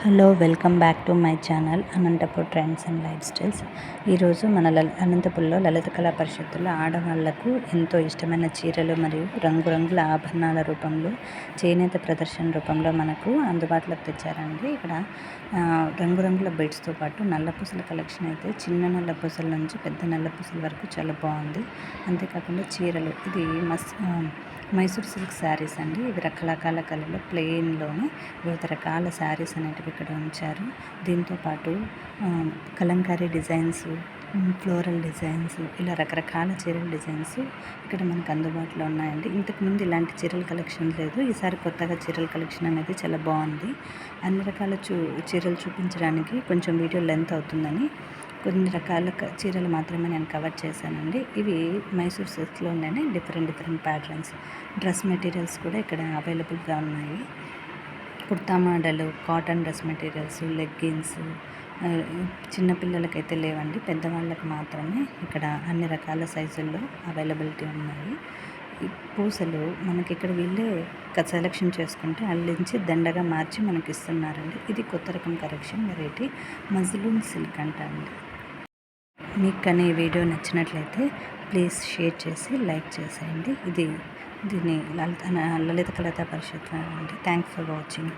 Hello welcome back to my channel Anantapur trends and life styles. ఈరోజు మన అనంతపూర్లో లలిత కళా పరిషత్తులో ఆడవాళ్లకు ఎంతో ఇష్టమైన చీరలు మరియు రంగురంగుల ఆభరణాల రూపంలో చేనేత ప్రదర్శన రూపంలో మనకు అందుబాటులోకి తెచ్చారండి. ఇక్కడ రంగురంగుల బెడ్స్తో పాటు నల్లపూసల కలెక్షన్ అయితే చిన్న నల్లపూసల నుంచి పెద్ద నల్లపూసల వరకు చాలా బాగుంది. అంతేకాకుండా చీరలు ఇది మైసూర్ సిల్క్ శారీస్ అండి. ఇవి రకరకాల కలర్లో ప్లెయిన్లోనే వివిధ రకాల శారీస్ అనేటివి ఇక్కడ ఉంచారు. దీంతోపాటు కలంకారీ డిజైన్స్, ఫ్లోరల్ డిజైన్స్, ఇలా రకరకాల చీరల డిజైన్స్ ఇక్కడ మనకు అందుబాటులో ఉన్నాయండి. ఇంతకుముందు ఇలాంటి చీరల కలెక్షన్ లేదు. ఈసారి కొత్తగా చీరల కలెక్షన్ అనేది చాలా బాగుంది. అన్ని రకాల చీరలు చూపించడానికి కొంచెం వీడియో లెంత్ అవుతుందని కొన్ని రకాల చీరలు మాత్రమే నేను కవర్ చేశానండి. ఇవి మైసూర్ సిల్క్లోనే డిఫరెంట్ ప్యాటర్న్స్, డ్రెస్ మెటీరియల్స్ కూడా ఇక్కడ అవైలబుల్గా ఉన్నాయి. Kurta model, cotton dress materials, leggings చిన్నపిల్లలకైతే లేవండి, పెద్దవాళ్ళకి మాత్రమే ఇక్కడ అన్ని రకాల సైజుల్లో అవైలబిలిటీ ఉన్నాయి. ఈ పూసలు మనకి ఇక్కడ వీళ్ళే సెలెక్షన్ చేసుకుంటే అల్లించి దండగా మార్చి మనకి ఇస్తున్నారండి. ఇది కొత్త రకం కలెక్షన్ వెరైటీ మజ్లూన్ సిల్క్ అండి. మీకు కానీ ఈ వీడియో నచ్చినట్లయితే ప్లీజ్ షేర్ చేసి లైక్ చేసేయండి. దీన్ని లలిత కళా పరిషత్ అండి. Thanks for watching.